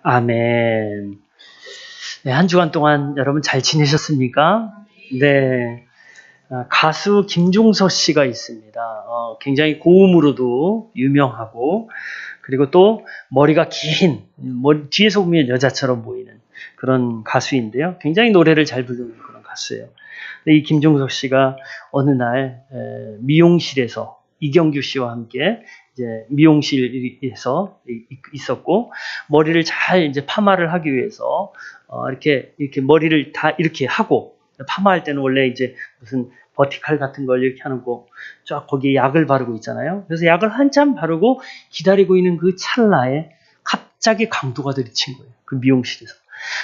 아멘. 네, 한 주간 동안 여러분 잘 지내셨습니까? 네. 가수 김종서 씨가 있습니다. 굉장히 고음으로도 유명하고, 그리고 또 머리가 긴, 뒤에서 보면 여자처럼 보이는 그런 가수인데요. 굉장히 노래를 잘 부르는 그런 가수예요. 이 김종서 씨가 어느 날 미용실에서 이경규 씨와 함께 이제 미용실에서 있었고, 머리를 잘 이제 파마를 하기 위해서 이렇게 머리를 다 이렇게 하고, 파마할 때는 원래 이제 무슨 버티칼 같은 걸 이렇게 하는 거 쫙 거기에 약을 바르고 있잖아요. 그래서 약을 한참 바르고 기다리고 있는 그 찰나에 갑자기 강도가 들이친 거예요. 그 미용실에서.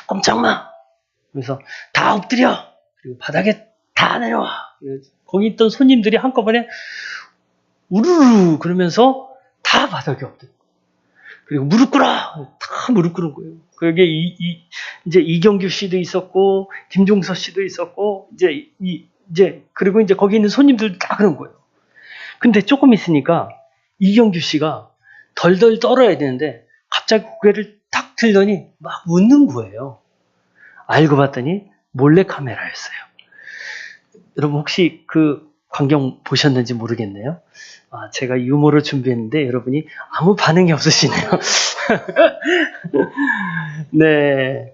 꼼짝 마! 그래서 다 엎드려! 그리고 바닥에 다 내려와! 거기 있던 손님들이 한꺼번에 우르르 그러면서 다 바닥에 엎드려. 그리고 무릎 꿇어! 다 무릎 꿇은 거예요. 그게 이제 이경규 씨도 있었고, 김종서 씨도 있었고, 그리고 이제 거기 있는 손님들 다 그런 거예요. 근데 조금 있으니까 이경규 씨가 덜덜 떨어야 되는데 갑자기 고개를 탁 들더니 막 웃는 거예요. 알고 봤더니 몰래카메라였어요. 여러분 혹시 그 광경 보셨는지 모르겠네요. 제가 유머를 준비했는데 여러분이 아무 반응이 없으시네요. 네.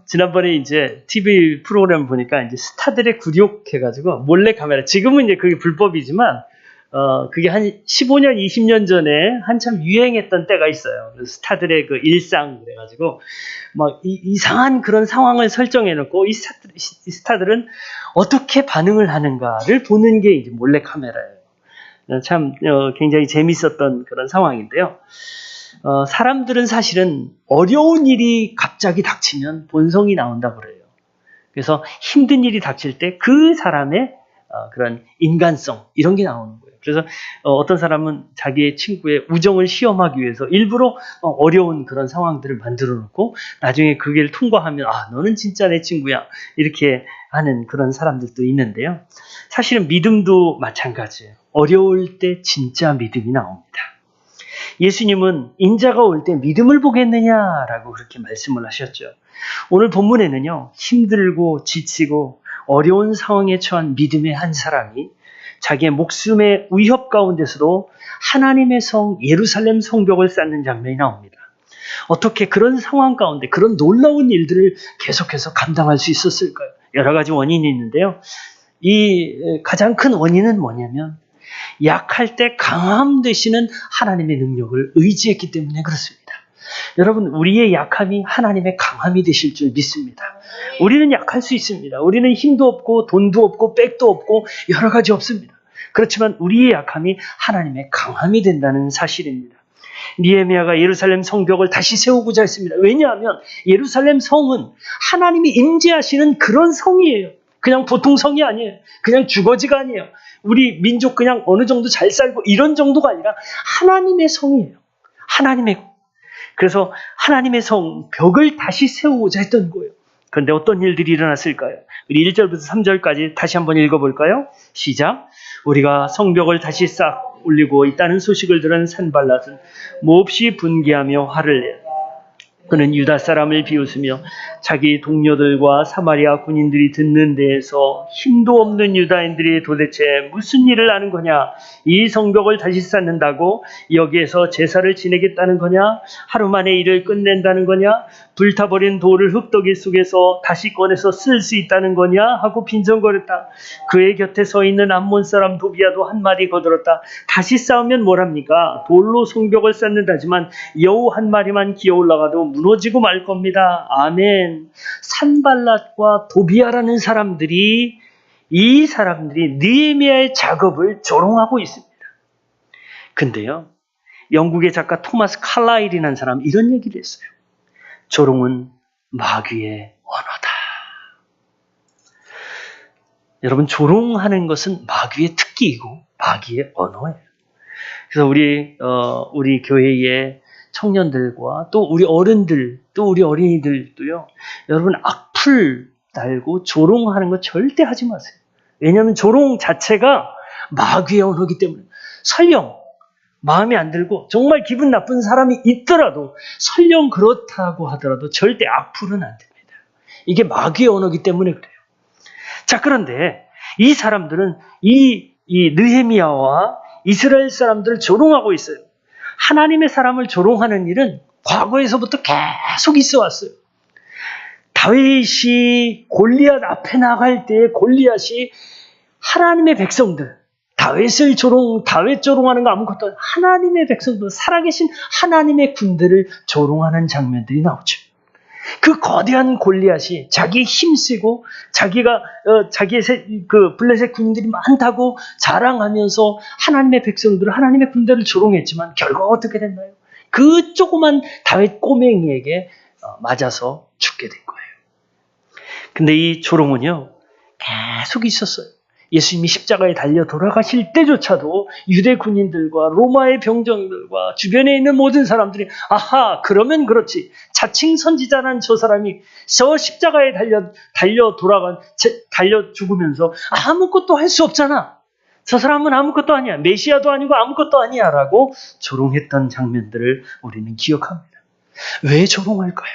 지난번에 이제 TV 프로그램 보니까 이제 스타들의 굴욕 해가지고 몰래카메라, 지금은 이제 그게 불법이지만, 그게 한 15년, 20년 전에 한참 유행했던 때가 있어요. 스타들의 그 일상, 그래가지고, 막 이상한 그런 상황을 설정해놓고, 이 스타들은 어떻게 반응을 하는가를 보는 게 이제 몰래카메라예요. 참, 굉장히 재밌었던 그런 상황인데요. 사람들은 사실은 어려운 일이 갑자기 닥치면 본성이 나온다고 그래요. 그래서 힘든 일이 닥칠 때 그 사람의 그런 인간성, 이런 게 나오는 거예요. 그래서 어떤 사람은 자기의 친구의 우정을 시험하기 위해서 일부러 어려운 그런 상황들을 만들어 놓고 나중에 그걸 통과하면 너는 진짜 내 친구야, 이렇게 하는 그런 사람들도 있는데요. 사실은 믿음도 마찬가지예요. 어려울 때 진짜 믿음이 나옵니다. 예수님은 인자가 올 때 믿음을 보겠느냐라고 그렇게 말씀을 하셨죠. 오늘 본문에는요, 힘들고 지치고 어려운 상황에 처한 믿음의 한 사람이 자기의 목숨의 위협 가운데서도 하나님의 성 예루살렘 성벽을 쌓는 장면이 나옵니다. 어떻게 그런 상황 가운데 그런 놀라운 일들을 계속해서 감당할 수 있었을까요? 여러 가지 원인이 있는데요. 이 가장 큰 원인은 뭐냐면, 약할 때 강함 되시는 하나님의 능력을 의지했기 때문에 그렇습니다. 여러분, 우리의 약함이 하나님의 강함이 되실 줄 믿습니다. 우리는 약할 수 있습니다. 우리는 힘도 없고 돈도 없고 백도 없고 여러 가지 없습니다. 그렇지만 우리의 약함이 하나님의 강함이 된다는 사실입니다. 느헤미야가 예루살렘 성벽을 다시 세우고자 했습니다. 왜냐하면 예루살렘 성은 하나님이 임재하시는 그런 성이에요. 그냥 보통 성이 아니에요. 그냥 주거지가 아니에요. 우리 민족 그냥 어느 정도 잘 살고 이런 정도가 아니라 하나님의 성이에요. 그래서 하나님의 성 벽을 다시 세우고자 했던 거예요. 그런데 어떤 일들이 일어났을까요? 우리 1절부터 3절까지 다시 한번 읽어볼까요? 시작. 우리가 성벽을 다시 싹 올리고 있다는 소식을 들은 산발랏은 몹시 분개하며 화를 내요. 그는 유다 사람을 비웃으며 자기 동료들과 사마리아 군인들이 듣는 데에서 힘도 없는 유다인들이 도대체 무슨 일을 하는 거냐? 이 성벽을 다시 쌓는다고 여기에서 제사를 지내겠다는 거냐? 하루 만에 일을 끝낸다는 거냐? 불타버린 돌을 흙더기 속에서 다시 꺼내서 쓸 수 있다는 거냐? 하고 빈정거렸다. 그의 곁에 서 있는 암몬 사람 도비야도 한마디 거들었다. 다시 싸우면 뭐랍니까? 돌로 성벽을 쌓는다지만 여우 한 마리만 기어 올라가도 무너지고 말 겁니다. 아멘. 산발랏과 도비야라는 사람들이, 이 사람들이 느헤미야의 작업을 조롱하고 있습니다. 근데요, 영국의 작가 토마스 칼라일이라는 사람 이런 얘기를 했어요. 조롱은 마귀의 언어다. 여러분, 조롱하는 것은 마귀의 특기이고 마귀의 언어예요. 그래서 우리 교회의 청년들과 또 우리 어른들, 또 우리 어린이들도요, 여러분 악플 달고 조롱하는 거 절대 하지 마세요. 왜냐하면 조롱 자체가 마귀의 언어이기 때문에. 설령 마음에 안 들고 정말 기분 나쁜 사람이 있더라도 설령 그렇다고 하더라도 절대 악플은 안 됩니다. 이게 마귀의 언어이기 때문에 그래요. 자, 그런데 이 사람들은 이 느헤미야와 이스라엘 사람들을 조롱하고 있어요. 하나님의 사람을 조롱하는 일은 과거에서부터 계속 있어 왔어요. 다윗이 골리앗 앞에 나갈 때 골리앗이 하나님의 백성들, 다윗 조롱하는 거 아무것도 아니에요. 하나님의 백성들, 살아계신 하나님의 군대를 조롱하는 장면들이 나오죠. 그 거대한 골리앗이 자기 힘쓰고 자기의 블레셋 군인들이 많다고 자랑하면서 하나님의 백성들을, 하나님의 군대를 조롱했지만 결과가 어떻게 됐나요? 그 조그만 다윗 꼬맹이에게 맞아서 죽게 된 거예요. 근데 이 조롱은요, 계속 있었어요. 예수님이 십자가에 달려 돌아가실 때조차도 유대 군인들과 로마의 병정들과 주변에 있는 모든 사람들이 아하, 그러면 그렇지. 자칭 선지자란 저 사람이 저 십자가에 달려 죽으면서 아무것도 할 수 없잖아. 저 사람은 아무것도 아니야. 메시아도 아니고 아무것도 아니야. 라고 조롱했던 장면들을 우리는 기억합니다. 왜 조롱할까요?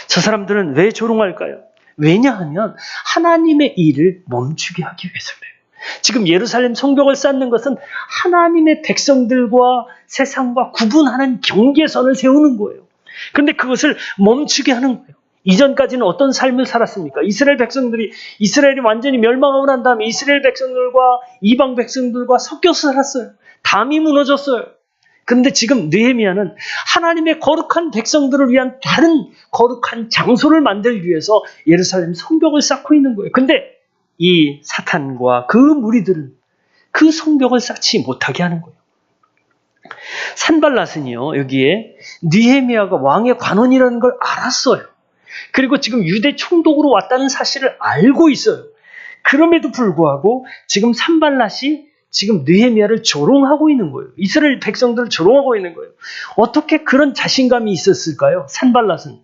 저 사람들은 왜 조롱할까요? 왜냐하면 하나님의 일을 멈추게 하기 위해서 그래요. 지금 예루살렘 성벽을 쌓는 것은 하나님의 백성들과 세상과 구분하는 경계선을 세우는 거예요. 그런데 그것을 멈추게 하는 거예요. 이전까지는 어떤 삶을 살았습니까? 이스라엘이 완전히 멸망하고 난 다음에 이스라엘 백성들과 이방 백성들과 섞여서 살았어요. 담이 무너졌어요. 그런데 지금 느헤미야는 하나님의 거룩한 백성들을 위한 다른 거룩한 장소를 만들기 위해서 예루살렘 성벽을 쌓고 있는 거예요. 근데 이 사탄과 그 무리들은 그 성벽을 쌓지 못하게 하는 거예요. 산발랏은요, 여기에 느헤미야가 왕의 관원이라는 걸 알았어요. 그리고 지금 유대 총독으로 왔다는 사실을 알고 있어요. 그럼에도 불구하고 지금 산발랏이 지금 느헤미야를 조롱하고 있는 거예요. 이스라엘 백성들을 조롱하고 있는 거예요. 어떻게 그런 자신감이 있었을까요? 산발랏은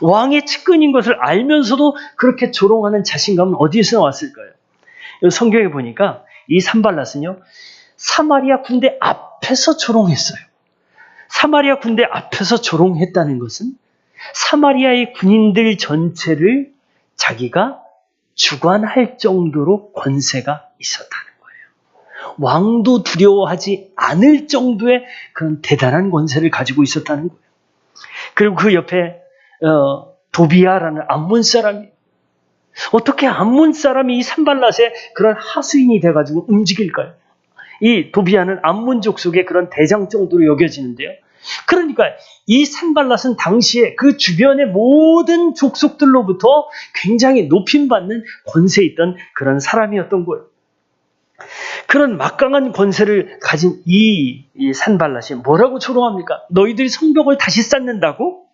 왕의 측근인 것을 알면서도 그렇게 조롱하는 자신감은 어디에서 나왔을까요? 성경에 보니까 이 산발랏은요, 사마리아 군대 앞에서 조롱했어요. 사마리아 군대 앞에서 조롱했다는 것은 사마리아의 군인들 전체를 자기가 주관할 정도로 권세가 있었다는 거예요. 왕도 두려워하지 않을 정도의 그런 대단한 권세를 가지고 있었다는 거예요. 그리고 그 옆에 도비야라는 암몬 사람이, 어떻게 암몬 사람이 이 산발랏의 그런 하수인이 돼가지고 움직일까요? 이 도비야는 암몬 족속의 그런 대장 정도로 여겨지는데요. 그러니까 이 산발랏은 당시에 그 주변의 모든 족속들로부터 굉장히 높임받는 권세에 있던 그런 사람이었던 거예요. 그런 막강한 권세를 가진 이 산발랏이 뭐라고 조롱합니까? 너희들이 성벽을 다시 쌓는다고?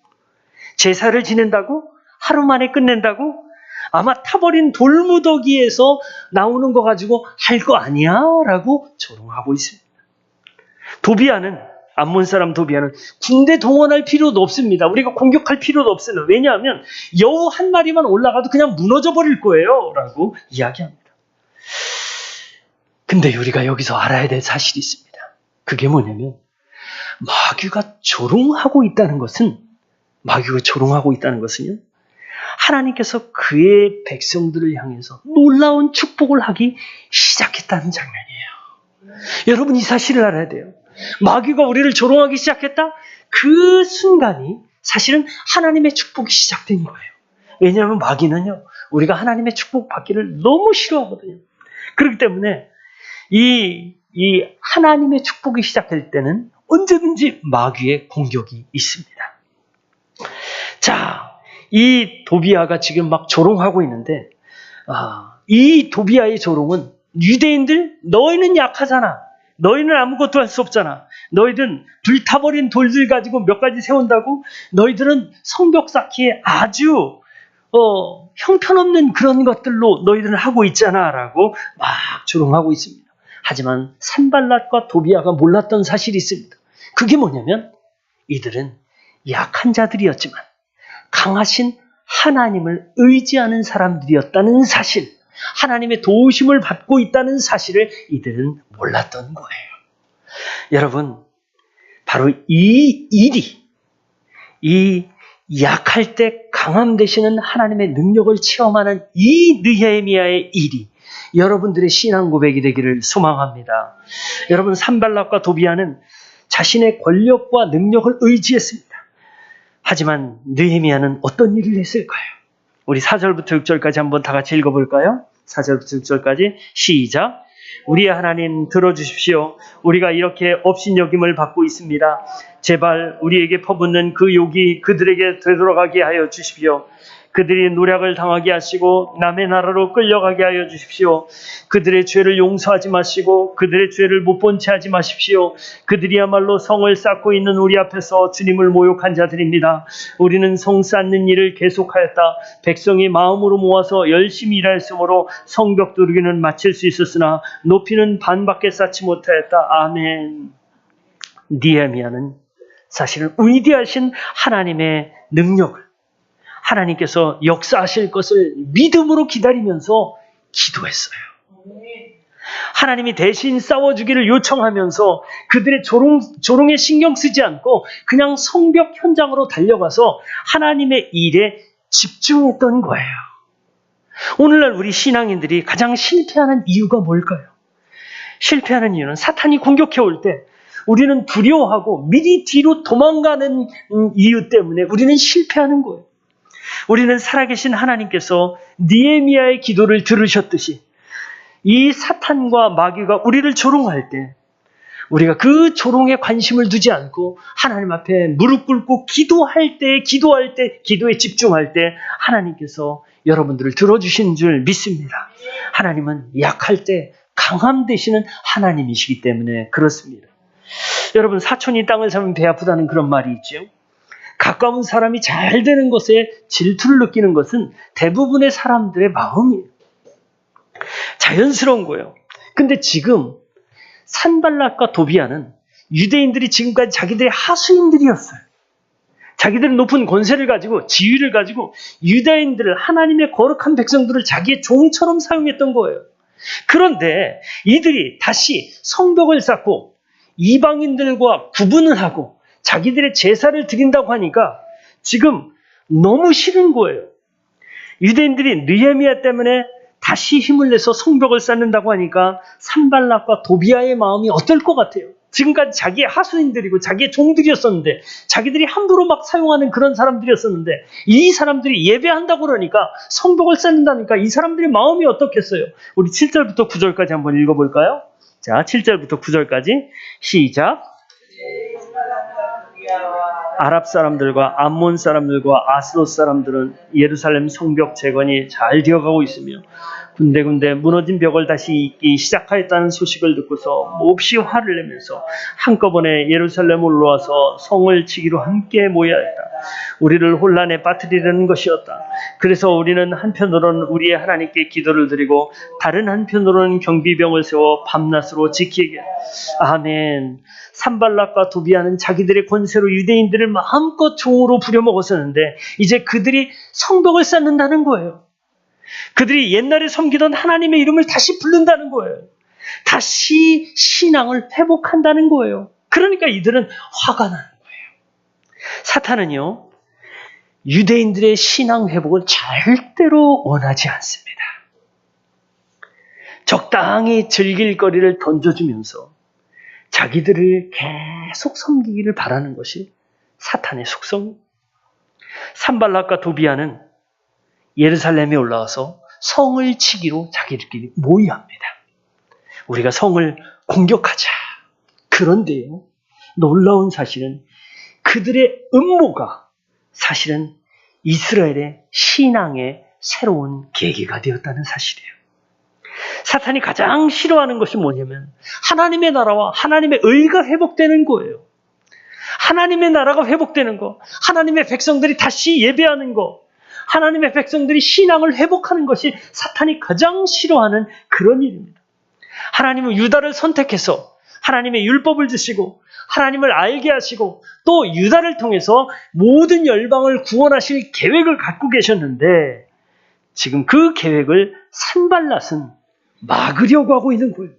제사를 지낸다고? 하루 만에 끝낸다고? 아마 타버린 돌무더기에서 나오는 거 가지고 할 거 아니야? 라고 조롱하고 있습니다. 암몬 사람 도비야는 군대 동원할 필요도 없습니다. 우리가 공격할 필요도 없습니다. 왜냐하면 여우 한 마리만 올라가도 그냥 무너져 버릴 거예요. 라고 이야기합니다. 근데 우리가 여기서 알아야 될 사실이 있습니다. 그게 뭐냐면 마귀가 조롱하고 있다는 것은요, 하나님께서 그의 백성들을 향해서 놀라운 축복을 하기 시작했다는 장면이에요. 여러분, 이 사실을 알아야 돼요. 마귀가 우리를 조롱하기 시작했다? 그 순간이 사실은 하나님의 축복이 시작된 거예요. 왜냐하면 마귀는요, 우리가 하나님의 축복 받기를 너무 싫어하거든요. 그렇기 때문에 이 하나님의 축복이 시작될 때는 언제든지 마귀의 공격이 있습니다. 자, 이 도비야가 지금 막 조롱하고 있는데, 이 도비야의 조롱은 유대인들, 너희는 약하잖아. 너희는 아무것도 할 수 없잖아. 너희들은 불타버린 돌들 가지고 몇 가지 세운다고? 너희들은 성벽 쌓기에 아주 형편없는 그런 것들로 너희들은 하고 있잖아. 라고 막 조롱하고 있습니다. 하지만 산발랏과 도비야가 몰랐던 사실이 있습니다. 그게 뭐냐면 이들은 약한 자들이었지만 강하신 하나님을 의지하는 사람들이었다는 사실, 하나님의 도우심을 받고 있다는 사실을 이들은 몰랐던 거예요. 여러분, 바로 이 일이, 이 약할 때 강함 되시는 하나님의 능력을 체험하는 이 느헤미야의 일이 여러분들의 신앙 고백이 되기를 소망합니다. 여러분, 산발락과 도비아는 자신의 권력과 능력을 의지했습니다. 하지만 느헤미야는 어떤 일을 했을까요? 우리 4절부터 6절까지 한번 다 같이 읽어볼까요? 4절부터 6절까지 시작. 우리의 하나님 들어주십시오. 우리가 이렇게 업신여김을 받고 있습니다. 제발 우리에게 퍼붓는 그 욕이 그들에게 되돌아가게 하여 주십시오. 그들이 노략을 당하게 하시고 남의 나라로 끌려가게 하여 주십시오. 그들의 죄를 용서하지 마시고 그들의 죄를 못 본 채 하지 마십시오. 그들이야말로 성을 쌓고 있는 우리 앞에서 주님을 모욕한 자들입니다. 우리는 성 쌓는 일을 계속하였다. 백성이 마음으로 모아서 열심히 일하였으므로 성벽 두르기는 마칠 수 있었으나 높이는 반밖에 쌓지 못하였다. 아멘. 느헤미야는 사실은 위대하신 하나님의 능력을, 하나님께서 역사하실 것을 믿음으로 기다리면서 기도했어요. 하나님이 대신 싸워주기를 요청하면서 그들의 조롱에 신경 쓰지 않고 그냥 성벽 현장으로 달려가서 하나님의 일에 집중했던 거예요. 오늘날 우리 신앙인들이 가장 실패하는 이유가 뭘까요? 실패하는 이유는 사탄이 공격해 올 때 우리는 두려워하고 미리 뒤로 도망가는 이유 때문에 우리는 실패하는 거예요. 우리는 살아계신 하나님께서 느헤미야의 기도를 들으셨듯이 이 사탄과 마귀가 우리를 조롱할 때 우리가 그 조롱에 관심을 두지 않고 하나님 앞에 무릎 꿇고 기도할 때, 기도에 집중할 때 하나님께서 여러분들을 들어주신 줄 믿습니다. 하나님은 약할 때 강함 되시는 하나님이시기 때문에 그렇습니다. 여러분, 사촌이 땅을 사면 배 아프다는 그런 말이 있죠. 가까운 사람이 잘 되는 것에 질투를 느끼는 것은 대부분의 사람들의 마음이에요. 자연스러운 거예요. 근데 지금 산발락과 도비아는 유대인들이 지금까지 자기들의 하수인들이었어요. 자기들은 높은 권세를 가지고 지위를 가지고 유대인들을, 하나님의 거룩한 백성들을 자기의 종처럼 사용했던 거예요. 그런데 이들이 다시 성벽을 쌓고 이방인들과 구분을 하고 자기들의 제사를 드린다고 하니까 지금 너무 싫은 거예요. 유대인들이 느헤미야 때문에 다시 힘을 내서 성벽을 쌓는다고 하니까 산발락과 도비아의 마음이 어떨 것 같아요? 지금까지 자기의 하수인들이고 자기의 종들이었었는데, 자기들이 함부로 막 사용하는 그런 사람들이었었는데, 이 사람들이 예배한다고 그러니까, 성벽을 쌓는다니까 이 사람들의 마음이 어떻겠어요? 우리 7절부터 9절까지 한번 읽어볼까요? 자, 7절부터 9절까지 시작. 아랍 사람들과 암몬 사람들과 아스돗 사람들은 예루살렘 성벽 재건이 잘 되어가고 있으며 군데군데 무너진 벽을 다시 잇기 시작하였다는 소식을 듣고서 몹시 화를 내면서 한꺼번에 예루살렘 올라와서 성을 치기로 함께 모여야 했다. 우리를 혼란에 빠뜨리려는 것이었다. 그래서 우리는 한편으로는 우리의 하나님께 기도를 드리고 다른 한편으로는 경비병을 세워 밤낮으로 지키게. 아멘. 산발락과 도비아는 자기들의 권세로 유대인들을 마음껏 종으로 부려먹었었는데 이제 그들이 성벽을 쌓는다는 거예요. 그들이 옛날에 섬기던 하나님의 이름을 다시 부른다는 거예요. 다시 신앙을 회복한다는 거예요. 그러니까 이들은 화가 나는 거예요. 사탄은요, 유대인들의 신앙 회복을 절대로 원하지 않습니다. 적당히 즐길 거리를 던져주면서 자기들을 계속 섬기기를 바라는 것이 사탄의 속성. 산발락과 도비아는 예루살렘에 올라와서 성을 치기로 자기들끼리 모의합니다. 우리가 성을 공격하자. 그런데요, 놀라운 사실은 그들의 음모가 사실은 이스라엘의 신앙의 새로운 계기가 되었다는 사실이에요. 사탄이 가장 싫어하는 것이 뭐냐면 하나님의 나라와 하나님의 의가 회복되는 거예요. 하나님의 나라가 회복되는 거, 하나님의 백성들이 다시 예배하는 거, 하나님의 백성들이 신앙을 회복하는 것이 사탄이 가장 싫어하는 그런 일입니다. 하나님은 유다를 선택해서 하나님의 율법을 주시고 하나님을 알게 하시고 또 유다를 통해서 모든 열방을 구원하실 계획을 갖고 계셨는데 지금 그 계획을 산발랏은 막으려고 하고 있는 거예요.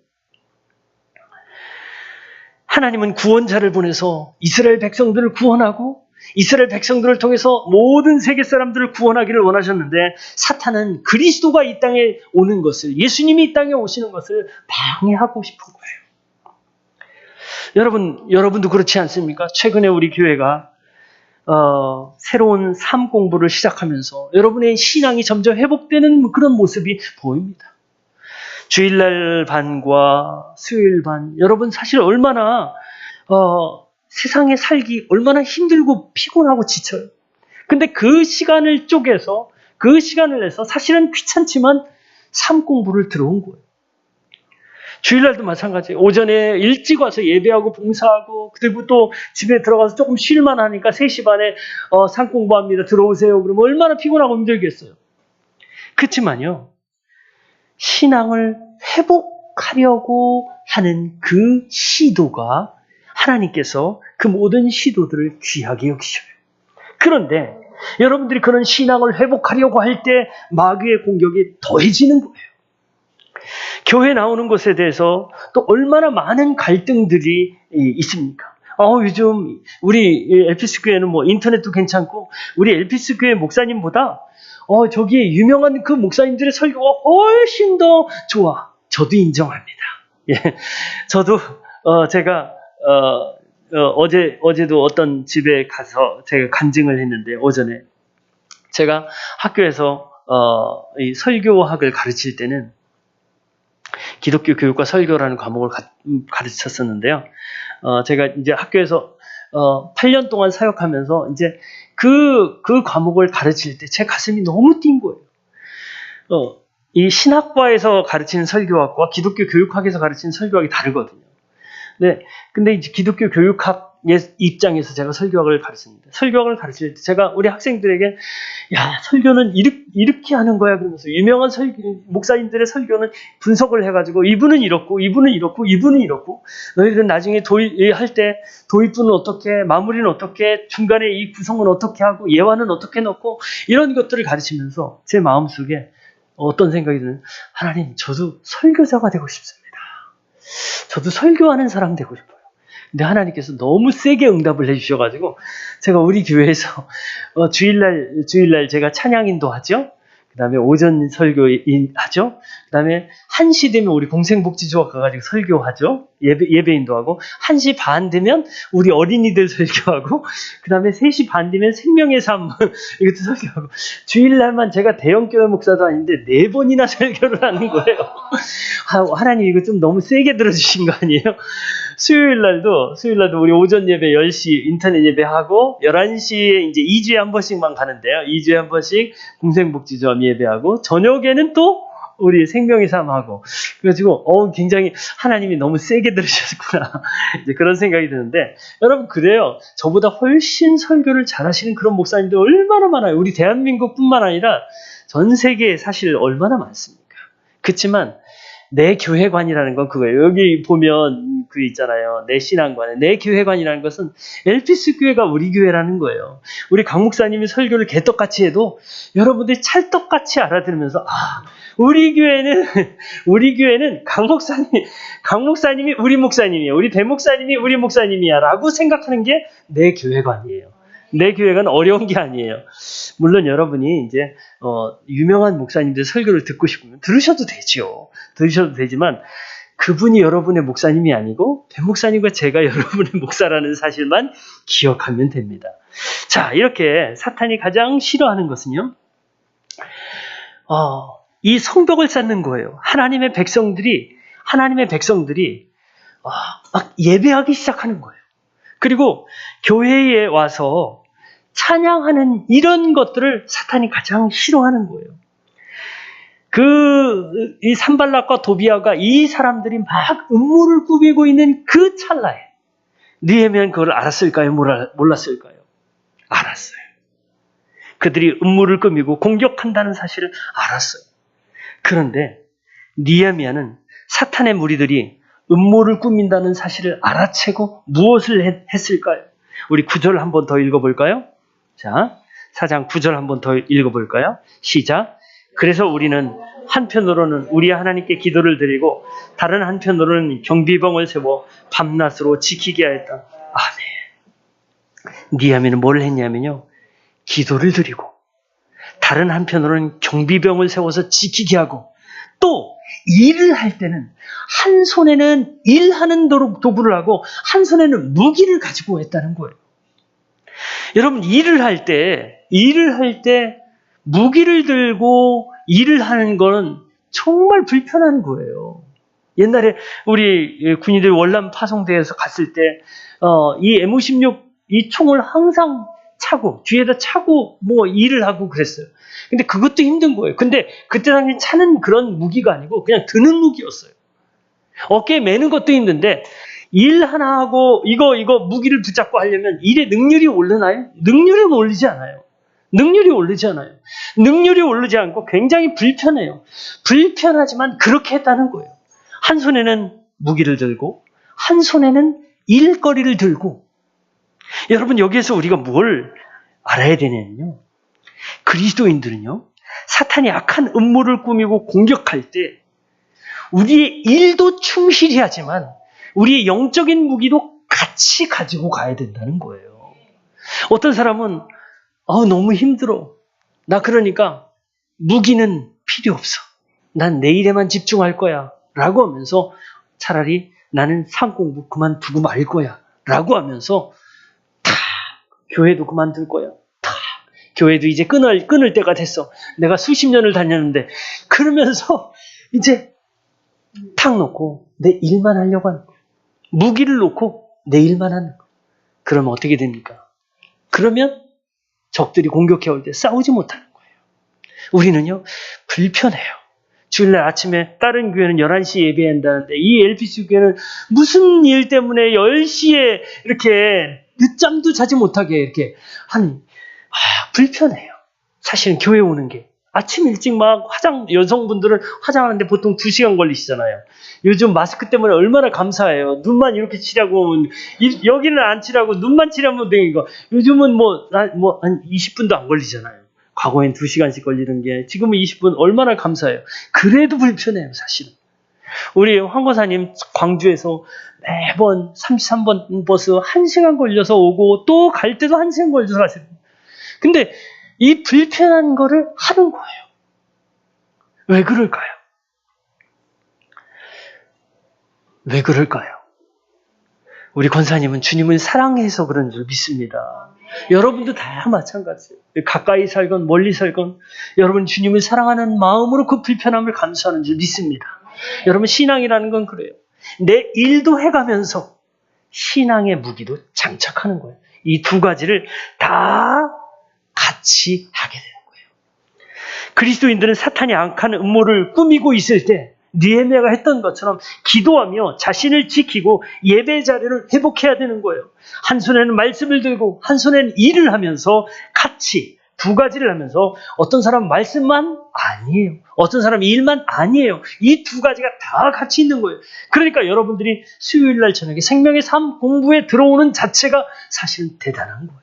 하나님은 구원자를 보내서 이스라엘 백성들을 구원하고 이스라엘 백성들을 통해서 모든 세계 사람들을 구원하기를 원하셨는데 사탄은 그리스도가 이 땅에 오는 것을, 예수님이 이 땅에 오시는 것을 방해하고 싶은 거예요. 여러분도 그렇지 않습니까? 최근에 우리 교회가 새로운 삶 공부를 시작하면서 여러분의 신앙이 점점 회복되는 그런 모습이 보입니다. 주일날 반과 수요일 반, 여러분 사실 얼마나 세상에 살기 얼마나 힘들고 피곤하고 지쳐요. 근데 그 시간을 쪼개서, 그 시간을 내서 사실은 귀찮지만 삶 공부를 들어온 거예요. 주일날도 마찬가지예요. 오전에 일찍 와서 예배하고 봉사하고, 그리고 또 집에 들어가서 조금 쉴만 하니까 3시 반에 삶 공부합니다. 들어오세요. 그러면 얼마나 피곤하고 힘들겠어요. 그렇지만요, 신앙을 회복하려고 하는 그 시도가 하나님께서 그 모든 시도들을 귀하게 여기셔요. 그런데 여러분들이 그런 신앙을 회복하려고 할 때 마귀의 공격이 더해지는 거예요. 교회 나오는 것에 대해서 또 얼마나 많은 갈등들이 있습니까? 요즘 우리 엘피스 교회는 뭐 인터넷도 괜찮고 우리 엘피스 교회 목사님보다 저기에 유명한 그 목사님들의 설교가 훨씬 더 좋아. 저도 인정합니다. 예, 저도 제가 어제도 어떤 집에 가서 제가 간증을 했는데, 오전에 제가 학교에서 이 설교학을 가르칠 때는 기독교 교육과 설교라는 과목을 가르쳤었는데요. 제가 이제 학교에서 8년 동안 사역하면서 이제 그 과목을 가르칠 때 제 가슴이 너무 뛴 거예요. 이 신학과에서 가르치는 설교학과 기독교 교육학에서 가르치는 설교학이 다르거든요. 네, 근데 이제 기독교 교육학 입장에서 제가 설교학을 가르쳤는데, 설교학을 가르칠 때 제가 우리 학생들에게, 야, 설교는 이렇게 하는 거야. 그러면서 유명한 목사님들의 설교는 분석을 해가지고 이분은 이렇고, 이분은 이렇고, 이분은 이렇고, 너희들은 나중에 할 때 도입부는 어떻게, 마무리는 어떻게, 중간에 이 구성은 어떻게 하고, 예화는 어떻게 넣고, 이런 것들을 가르치면서 제 마음속에 어떤 생각이 드는, 하나님, 저도 설교자가 되고 싶습니다. 저도 설교하는 사람 되고 싶어요. 근데 하나님께서 너무 세게 응답을 해주셔가지고 제가 우리 교회에서 주일날 제가 찬양인도 하죠. 그 다음에 오전 설교하죠. 그 다음에 1시 되면 우리 공생복지조합 가가지고 설교하죠. 예배인도 하고, 1시 반 되면 우리 어린이들 설교하고, 그 다음에 3시 반 되면 생명의 삶 이것도 설교하고, 주일날만 제가 대형교회 목사도 아닌데 4번이나 설교를 하는 거예요. 하나님 이거 좀 너무 세게 들어주신 거 아니에요? 수요일날도 우리 오전 예배 10시 인터넷 예배하고 11시에 이제 2주에 한 번씩만 가는데요. 2주에 한 번씩 공생복지조합 예배하고, 저녁에는 또 우리 생명의 삶 하고, 그래가지고 굉장히 하나님이 너무 세게 들으셨구나 이제 그런 생각이 드는데, 여러분 그래요. 저보다 훨씬 설교를 잘하시는 그런 목사님들 얼마나 많아요. 우리 대한민국뿐만 아니라 전 세계에 사실 얼마나 많습니까? 그렇지만 내 교회관이라는 건 그거예요. 여기 보면 그 있잖아요. 내 신앙관, 내 교회관이라는 것은 엘피스 교회가 우리 교회라는 거예요. 우리 강 목사님이 설교를 개떡같이 해도 여러분들이 찰떡같이 알아들으면서, 우리 교회는 강 목사님이 우리 목사님이에요. 우리 대 목사님이 우리 목사님이야 라고 생각하는 게 내 교회관이에요. 내 교회관 어려운 게 아니에요. 물론 여러분이 이제 유명한 목사님들 설교를 듣고 싶으면 들으셔도 되죠. 들으셔도 되지만 그분이 여러분의 목사님이 아니고 대 목사님과 제가 여러분의 목사라는 사실만 기억하면 됩니다. 자, 이렇게 사탄이 가장 싫어하는 것은요, 이 성벽을 쌓는 거예요. 하나님의 백성들이 막 예배하기 시작하는 거예요. 그리고 교회에 와서 찬양하는 이런 것들을 사탄이 가장 싫어하는 거예요. 이 산발락과 도비아가 이 사람들이 막 음모를 꾸미고 있는 그 찰나에 느헤미야는 그걸 알았을까요? 몰랐을까요? 알았어요. 그들이 음모를 꾸미고 공격한다는 사실을 알았어요. 그런데 느헤미야는 사탄의 무리들이 음모를 꾸민다는 사실을 알아채고 무엇을 했을까요? 우리 9절 한 번 더 읽어볼까요? 자, 4장 9절 한 번 더 읽어볼까요? 시작. 그래서 우리는 한편으로는 우리 하나님께 기도를 드리고 다른 한편으로는 경비병을 세워 밤낮으로 지키게 하였다. 아멘. 느헤미야는 뭘 했냐면요, 기도를 드리고 다른 한편으로는 경비병을 세워서 지키게 하고, 또 일을 할 때는 한 손에는 일하는 도구를 하고 한 손에는 무기를 가지고 했다는 거예요. 여러분, 일을 할 때 무기를 들고 일을 하는 건 정말 불편한 거예요. 옛날에 우리 군인들 월남 파송대에서 갔을 때 이 M56 이 총을 항상 차고 뒤에다 차고 뭐 일을 하고 그랬어요. 근데 그것도 힘든 거예요. 근데 그때 당시 차는 그런 무기가 아니고 그냥 드는 무기였어요. 어깨에 매는 것도 힘든데 일 하나 하고 이거 무기를 붙잡고 하려면 일의 능률이 오르나요? 능률이 오르지 않아요. 능률이 오르지 않고 굉장히 불편해요. 불편하지만 그렇게 했다는 거예요. 한 손에는 무기를 들고 한 손에는 일거리를 들고. 여러분, 여기에서 우리가 뭘 알아야 되냐면요, 그리스도인들은요, 사탄이 악한 음모를 꾸미고 공격할 때 우리의 일도 충실히 하지만 우리의 영적인 무기도 같이 가지고 가야 된다는 거예요. 어떤 사람은 너무 힘들어, 나 그러니까 무기는 필요 없어, 난 내 일에만 집중할 거야 라고 하면서 차라리 나는 상공부 그만두고 말 거야 라고 하면서 교회도 그만둘 거야, 교회도 이제 끊을 때가 됐어, 내가 수십 년을 다녔는데, 그러면서 이제 탁 놓고 내 일만 하려고 하는 거예요. 무기를 놓고 내 일만 하는 거예요. 그러면 어떻게 됩니까? 그러면 적들이 공격해 올 때 싸우지 못하는 거예요. 우리는요, 불편해요. 주일날 아침에 다른 교회는 11시에 예배한다는데 이 LPC 교회는 무슨 일 때문에 10시에 이렇게 늦잠도 자지 못하게 이렇게 불편해요. 사실은 교회 오는 게 아침 일찍 막 여성분들은 화장하는데 보통 2시간 걸리시잖아요. 요즘 마스크 때문에 얼마나 감사해요. 눈만 이렇게 칠하고, 여기는 안 칠하고 눈만 칠하면 되니까. 요즘은 한 20분도 안 걸리잖아요. 과거엔 2시간씩 걸리는 게 지금은 20분, 얼마나 감사해요. 그래도 불편해요, 사실은. 우리 황고사님 광주에서 매번 33번 버스 1시간 걸려서 오고 또 갈 때도 1시간 걸려서 가시는 거예요. 근데 이 불편한 거를 하는 거예요. 왜 그럴까요? 왜 그럴까요? 우리 권사님은 주님을 사랑해서 그런 줄 믿습니다. 여러분도 다 마찬가지예요. 가까이 살건 멀리 살건 여러분 주님을 사랑하는 마음으로 그 불편함을 감수하는 줄 믿습니다. 여러분, 신앙이라는 건 그래요. 내 일도 해가면서 신앙의 무기도 장착하는 거예요. 이 두 가지를 다 같이 하게 되는 거예요. 그리스도인들은 사탄이 악한 음모를 꾸미고 있을 때 느헤미야가 했던 것처럼 기도하며 자신을 지키고 예배 자리를 회복해야 되는 거예요. 한 손에는 말씀을 들고 한 손에는 일을 하면서 같이 두 가지를 하면서, 어떤 사람은 말씀만 아니에요, 어떤 사람은 일만 아니에요. 이 두 가지가 다 같이 있는 거예요. 그러니까 여러분들이 수요일날 저녁에 생명의 삶 공부에 들어오는 자체가 사실은 대단한 거예요.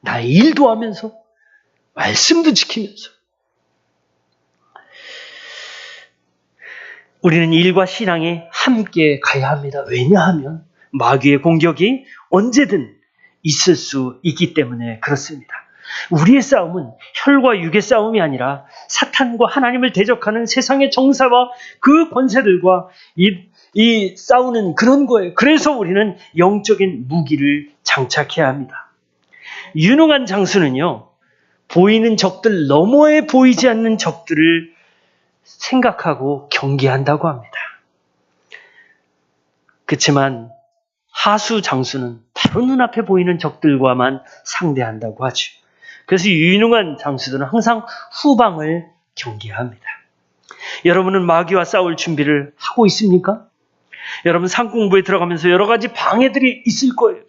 나의 일도 하면서 말씀도 지키면서. 우리는 일과 신앙이 함께 가야 합니다. 왜냐하면 마귀의 공격이 언제든 있을 수 있기 때문에 그렇습니다. 우리의 싸움은 혈과 육의 싸움이 아니라 사탄과 하나님을 대적하는 세상의 정사와 그 권세들과 이 싸우는 그런 거예요. 그래서 우리는 영적인 무기를 장착해야 합니다. 유능한 장수는요, 보이는 적들 너머에 보이지 않는 적들을 생각하고 경계한다고 합니다. 그렇지만 하수 장수는 바로 눈앞에 보이는 적들과만 상대한다고 하죠. 그래서 유능한 장수들은 항상 후방을 경계합니다. 여러분은 마귀와 싸울 준비를 하고 있습니까? 여러분, 상공부에 들어가면서 여러 가지 방해들이 있을 거예요.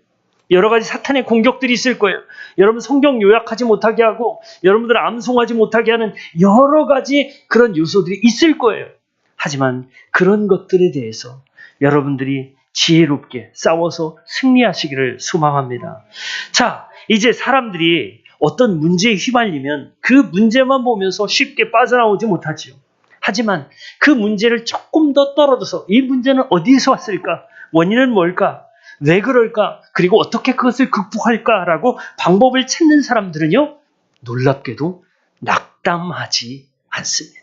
여러 가지 사탄의 공격들이 있을 거예요. 여러분, 성경 요약하지 못하게 하고 여러분들 암송하지 못하게 하는 여러 가지 그런 요소들이 있을 거예요. 하지만 그런 것들에 대해서 여러분들이 지혜롭게 싸워서 승리하시기를 소망합니다. 자, 이제 사람들이 어떤 문제에 휘말리면 그 문제만 보면서 쉽게 빠져나오지 못하지요. 하지만 그 문제를 조금 더 떨어져서 이 문제는 어디에서 왔을까? 원인은 뭘까? 왜 그럴까? 그리고 어떻게 그것을 극복할까라고 방법을 찾는 사람들은요, 놀랍게도 낙담하지 않습니다.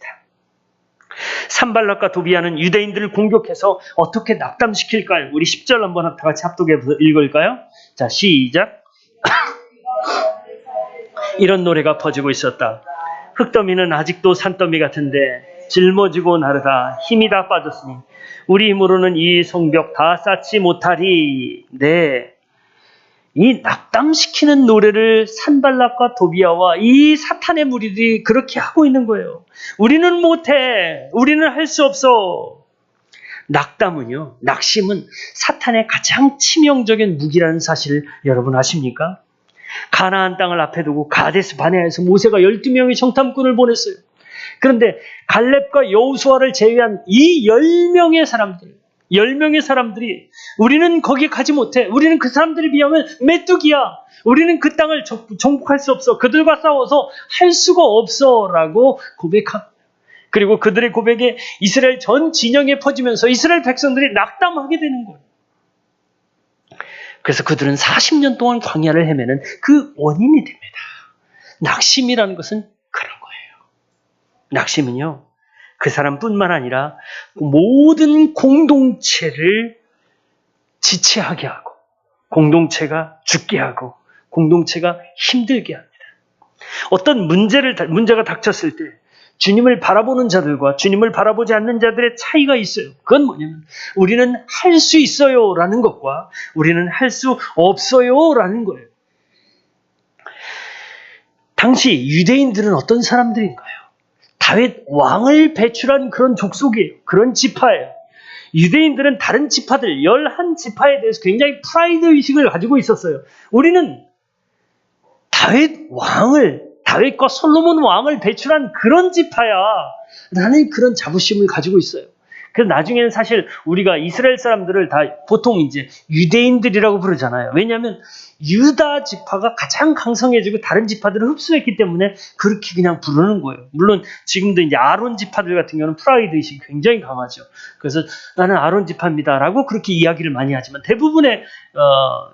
산발락과 도비아는 유대인들을 공격해서 어떻게 낙담시킬까요? 우리 10절 한번 다 같이 합독해서 읽을까요? 자, 시작. 이런 노래가 퍼지고 있었다. 흙더미는 아직도 산더미 같은데 짊어지고 나르다 힘이 다 빠졌으니 우리 힘으로는 이 성벽 다 쌓지 못하리. 네, 이 낙담시키는 노래를 산발락과 도비아와 이 사탄의 무리들이 그렇게 하고 있는 거예요. 우리는 못해. 우리는 할 수 없어. 낙담은요, 낙심은 사탄의 가장 치명적인 무기라는 사실을 여러분 아십니까? 가나안 땅을 앞에 두고 가데스 바네아에서 모세가 12명의 정탐꾼을 보냈어요. 그런데 갈렙과 여호수아를 제외한 이 10명의 사람들이 우리는 거기 가지 못해. 우리는 그 사람들에 비하면 메뚜기야. 우리는 그 땅을 정복할 수 없어. 그들과 싸워서 할 수가 없어 라고 고백합니다. 그리고 그들의 고백에 이스라엘 전 진영에 퍼지면서 이스라엘 백성들이 낙담하게 되는 거예요. 그래서 그들은 40년 동안 광야를 헤매는 그 원인이 됩니다. 낙심이라는 것은 그런 거예요. 낙심은요, 그 사람뿐만 아니라 모든 공동체를 지체하게 하고, 공동체가 죽게 하고, 공동체가 힘들게 합니다. 어떤 문제가 닥쳤을 때 주님을 바라보는 자들과 주님을 바라보지 않는 자들의 차이가 있어요. 그건 뭐냐면 우리는 할 수 있어요 라는 것과 우리는 할 수 없어요 라는 거예요. 당시 유대인들은 어떤 사람들인가요? 다윗 왕을 배출한 그런 족속이에요. 그런 지파예요. 유대인들은 다른 지파들 11지파에 대해서 굉장히 프라이드 의식을 가지고 있었어요. 우리는 다윗과 솔로몬 왕을 배출한 그런 지파야 라는 그런 자부심을 가지고 있어요. 그래서 나중에는 사실 우리가 이스라엘 사람들을 다 보통 이제 유대인들이라고 부르잖아요. 왜냐하면 유다 지파가 가장 강성해지고 다른 지파들을 흡수했기 때문에 그렇게 그냥 부르는 거예요. 물론 지금도 이제 아론 지파들 같은 경우는 프라이드 의식이 굉장히 강하죠. 그래서 나는 아론 지파입니다 라고 그렇게 이야기를 많이 하지만 대부분의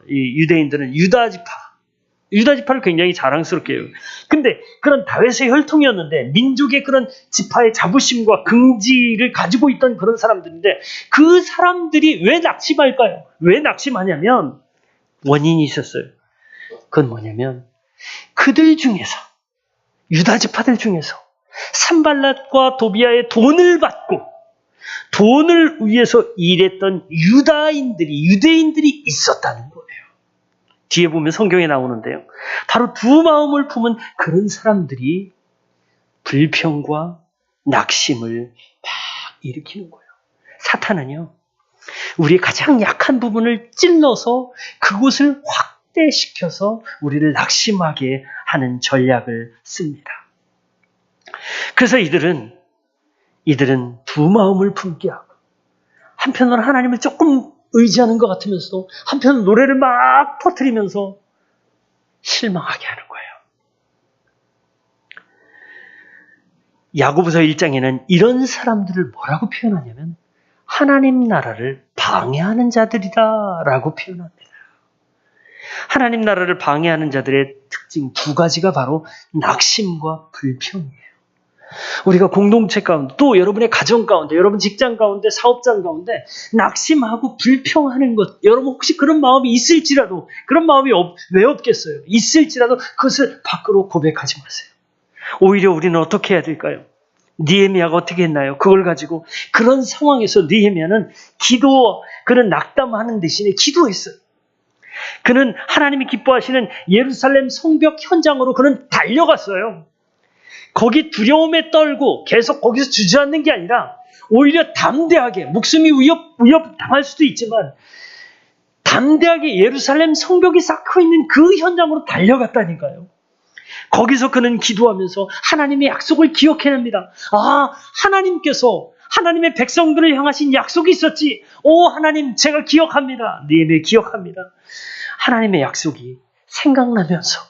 이 유대인들은 유다 지파를 굉장히 자랑스럽게 해요. 근데 그런 다윗의 혈통이었는데 민족의 그런 지파의 자부심과 긍지를 가지고 있던 그런 사람들인데 그 사람들이 왜 낙심할까요? 왜 낙심하냐면 원인이 있었어요. 그건 뭐냐면 그들 중에서 유다 지파들 중에서 산발락과 도비아의 돈을 받고 돈을 위해서 일했던 유대인들이 있었다는 거예요. 뒤에 보면 성경에 나오는데요. 바로 두 마음을 품은 그런 사람들이 불평과 낙심을 막 일으키는 거예요. 사탄은요, 우리의 가장 약한 부분을 찔러서 그곳을 확대시켜서 우리를 낙심하게 하는 전략을 씁니다. 그래서 이들은 두 마음을 품게 하고 한편으로는 하나님을 조금 의지하는 것 같으면서도 한편으로 노래를 막 퍼뜨리면서 실망하게 하는 거예요. 야고보서 1장에는 이런 사람들을 뭐라고 표현하냐면 하나님 나라를 방해하는 자들이다 라고 표현합니다. 하나님 나라를 방해하는 자들의 특징 두 가지가 바로 낙심과 불평이에요. 우리가 공동체 가운데 또 여러분의 가정 가운데 여러분 직장 가운데 사업장 가운데 낙심하고 불평하는 것, 여러분 혹시 그런 마음이 있을지라도 그런 마음이 왜 없겠어요? 있을지라도 그것을 밖으로 고백하지 마세요. 오히려 우리는 어떻게 해야 될까요? 느헤미야가 어떻게 했나요? 그걸 가지고 그런 상황에서 느헤미야는 그는 낙담하는 대신에 기도했어요. 그는 하나님이 기뻐하시는 예루살렘 성벽 현장으로 그는 달려갔어요. 거기 두려움에 떨고 계속 거기서 주저앉는 게 아니라 오히려 담대하게, 목숨이 위협 당할 수도 있지만 담대하게 예루살렘 성벽이 쌓고 있는 그 현장으로 달려갔다니까요. 거기서 그는 기도하면서 하나님의 약속을 기억해냅니다. 하나님께서 하나님의 백성들을 향하신 약속이 있었지. 하나님 제가 기억합니다. 느헤미야 기억합니다. 하나님의 약속이 생각나면서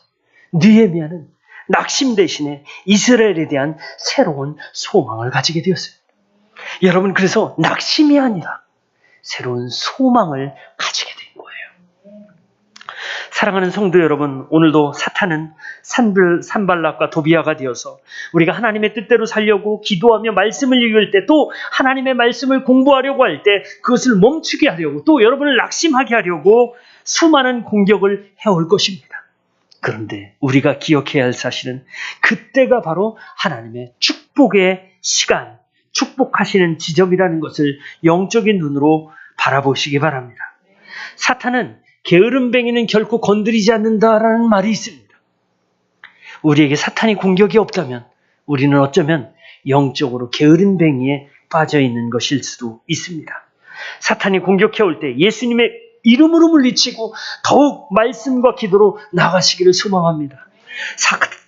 느헤미야는 낙심 대신에 이스라엘에 대한 새로운 소망을 가지게 되었어요. 여러분, 그래서 낙심이 아니라 새로운 소망을 가지게 된 거예요. 사랑하는 성도 여러분, 오늘도 사탄은 산발락과 도비아가 되어서 우리가 하나님의 뜻대로 살려고 기도하며 말씀을 읽을 때, 또 하나님의 말씀을 공부하려고 할 때 그것을 멈추게 하려고, 또 여러분을 낙심하게 하려고 수많은 공격을 해올 것입니다. 그런데 우리가 기억해야 할 사실은 그때가 바로 하나님의 축복의 시간, 축복하시는 지점이라는 것을 영적인 눈으로 바라보시기 바랍니다. 사탄은 게으름뱅이는 결코 건드리지 않는다라는 말이 있습니다. 우리에게 사탄이 공격이 없다면 우리는 어쩌면 영적으로 게으름뱅이에 빠져 있는 것일 수도 있습니다. 사탄이 공격해 올 때 예수님의 이름으로 물리치고 더욱 말씀과 기도로 나가시기를 소망합니다.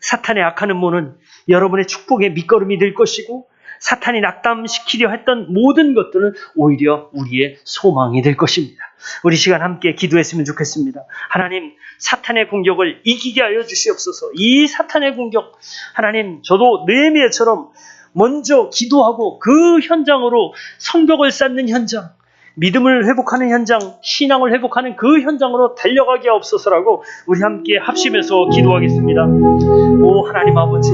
사탄의 악한 음모는 여러분의 축복의 밑거름이 될 것이고, 사탄이 낙담시키려 했던 모든 것들은 오히려 우리의 소망이 될 것입니다. 우리 시간 함께 기도했으면 좋겠습니다. 하나님, 사탄의 공격을 이기게 하여 주시옵소서. 이 사탄의 공격, 하나님, 저도 느헤미야처럼 먼저 기도하고 그 현장으로 성벽을 쌓는 현장, 믿음을 회복하는 현장, 신앙을 회복하는 그 현장으로 달려가게 하옵소서라고 우리 함께 합심해서 기도하겠습니다. 오 하나님 아버지,